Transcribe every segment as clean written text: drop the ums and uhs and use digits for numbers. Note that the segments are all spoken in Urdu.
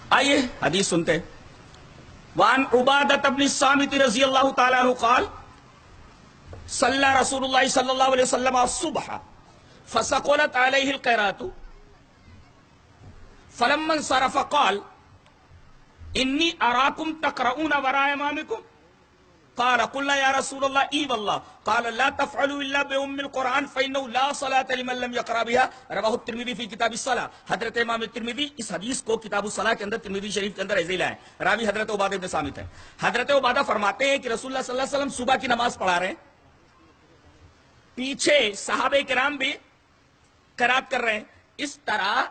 آئیے حدیث سنتے ہیں۔ وعن عبادۃ بن الصامت رضی اللہ تعالیٰ عنہ قال صلی رسول اللہ صلی اللہ علیہ وسلم الصبح فثقلت علیہ القراۃ فلما انصرف قال انی اراکم تقرؤون وراء امامکم قال قلنا یا رسول اللہ ای واللہ قال لا تفعلوا الا بام القرآن فانه لا صلاة لمن لم يقرأ بها رواہ الترمذی فی کتاب الصلاۃ۔ حضرت امام ترمذی اس حدیث کو کتاب الصلاۃ کے اندر ترمذی شریف کے اندر ایسے لائے ہیں۔ راوی حضرت عبادہ بن صامت ہے۔ حضرت عبادہ فرماتے ہیں کہ رسول اللہ صلی اللہ علیہ وسلم صبح کی نماز پڑھا رہے ہیں، پیچھے صحابہ کرام بھی قرات کر رہے ہیں، اس طرح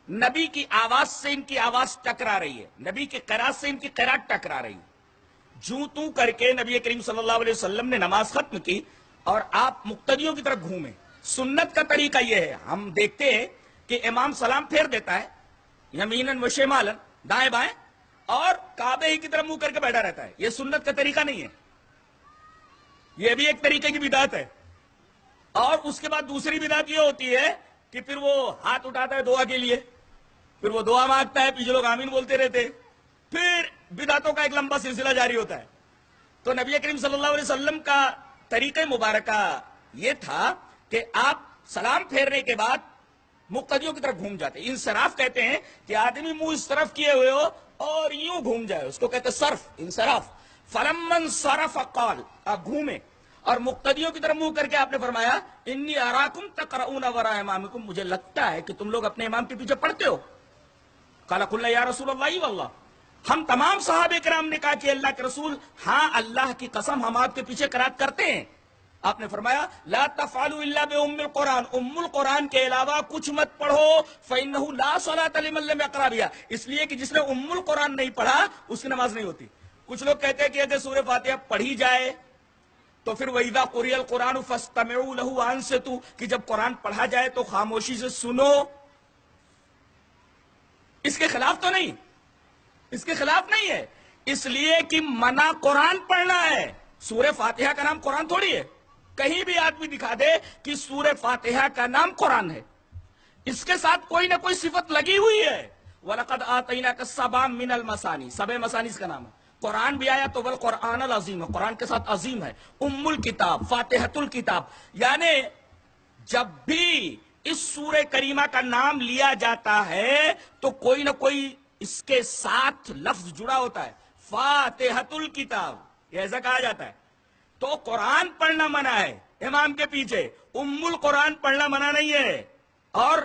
نبی کی آواز سے ان کی آواز ٹکرا رہی ہے، نبی کی قرات سے ان کی قرات ٹکرا رہی ہے۔ جوں توں کر کے نبی کریم صلی اللہ علیہ وسلم نے نماز ختم کی اور آپ مقتدیوں کی طرف گھومے۔ سنت کا طریقہ یہ ہے، ہم دیکھتے ہیں کہ امام سلام پھیر دیتا ہے یمیناً و شمالاً، دائیں بائیں، اور کعبے ہی کی طرف منہ کر کے بیٹھا رہتا ہے۔ یہ سنت کا طریقہ نہیں ہے، یہ بھی ایک طریقے کی بدعت ہے۔ اور اس کے بعد دوسری بدعت یہ ہوتی ہے کہ پھر وہ ہاتھ اٹھاتا ہے دعا کے لیے، پھر وہ دعا مانگتا ہے، پیچھے لوگ آمین بولتے رہتے، پھر بدعتوں کا ایک لمبا سلسلہ جاری ہوتا ہے۔ تو نبی کریم صلی اللہ علیہ وسلم کا طریقہ مبارکہ یہ تھا کہ آپ سلام پھیرنے کے بعد مقتدیوں کی طرف گھوم جاتے۔ انصراف کہتے ہیں کہ آدمی منہ اس طرف کیے ہوئے ہو اور یوں گھوم جائے، اس کو کہتے ہیں صرف، انصراف۔ فلما انصرف قال، آپ گھومے اور مقتدیوں کی طرف منہ کر کے آپ نے فرمایا انی اراکم تقرؤون وراء امامکم، مجھے لگتا ہے کہ تم لوگ اپنے امام کے پیچھے پڑھتے ہو۔ قال قلنا یا رسول اللہ واللہ، ہم تمام صحابہ کرام نے کہا کہ اللہ کے رسول ہاں اللہ کی قسم ہم آپ کے پیچھے قرات کرتے ہیں۔ آپ نے فرمایا لا تفعلوا الا بام القرآن، ام القرآن کے علاوہ کچھ مت پڑھو، فانه لا صلاة لمن لم يقرأ بها، اس لیے کہ جس نے ام القرآن نہیں پڑھا اس کی نماز نہیں ہوتی۔ کچھ لوگ کہتے ہیں کہ اگر سورہ فاتحہ پڑھی جائے تو پھر وَإِذَا قُرِئَ الْقُرْآنُ فَاسْتَمِعُوا لَهُ وَأَنصِتُوا، کہ جب قرآن پڑھا جائے تو خاموشی سے سنو۔ اس کے خلاف تو نہیں، اس کے خلاف نہیں ہے، اس لیے کہ منع قرآن پڑھنا ہے۔ سورہ فاتحہ کا نام قرآن تھوڑی ہے، کہیں بھی آدمی دکھا دے کہ سورہ فاتحہ کا نام قرآن ہے، اس کے ساتھ کوئی نہ کوئی صفت لگی ہوئی ہے۔ وَلَقَدْ آتَيْنَاكَ سَبْعًا مِنَ الْمَثَانِي، سبع مثانی اس کا نام ہے۔ قرآن بھی آیا تو والقرآن العظیم ہے، قرآن کے ساتھ عظیم ہے، ام الکتاب، فاتحۃ الکتاب، یعنی جب بھی اس سورہ کریمہ کا نام لیا جاتا ہے تو کوئی نہ کوئی اس کے ساتھ لفظ جڑا ہوتا ہے، فاتحۃ الکتاب، یہ ایسا کہا جاتا ہے۔ تو قرآن پڑھنا منع ہے امام کے پیچھے، ام القرآن پڑھنا منع نہیں ہے۔ اور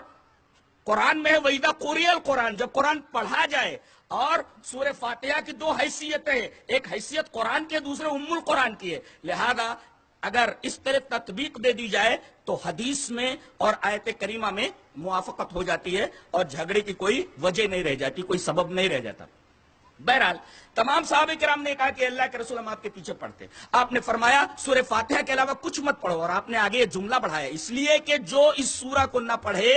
قرآن میں ہے وَإِذَا قُرِئَ الْقُرْآنُ، جب قرآن پڑھا جائے۔ اور سورہ فاتحہ کی دو حیثیتیں ہیں، ایک حیثیت قرآن کی ہے، دوسرے ام القرآن کی ہے، لہذا اگر اس طرح تطبیق دے دی جائے تو حدیث میں اور آیت کریمہ میں موافقت ہو جاتی ہے اور جھگڑے کی کوئی وجہ نہیں رہ جاتی، کوئی سبب نہیں رہ جاتا۔ بہرحال تمام صحابہ کرام نے کہا کہ اللہ کے رسول ہم آپ کے پیچھے پڑھتے۔ آپ نے فرمایا سورہ فاتحہ کے علاوہ کچھ مت پڑھو، اور آپ نے آگے یہ جملہ بڑھایا اس لیے کہ جو اس سورہ کو نہ پڑھے،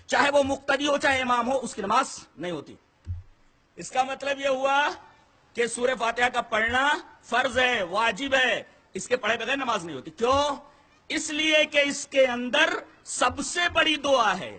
چاہے وہ مقتدی ہو چاہے امام ہو، اس کی نماز نہیں ہوتی۔ اس کا مطلب یہ ہوا کہ سورہ فاتحہ کا پڑھنا فرض ہے، واجب ہے، اس کے پڑھے بغیر نماز نہیں ہوتی۔ کیوں؟ اس لیے کہ اس کے اندر سب سے بڑی دعا ہے۔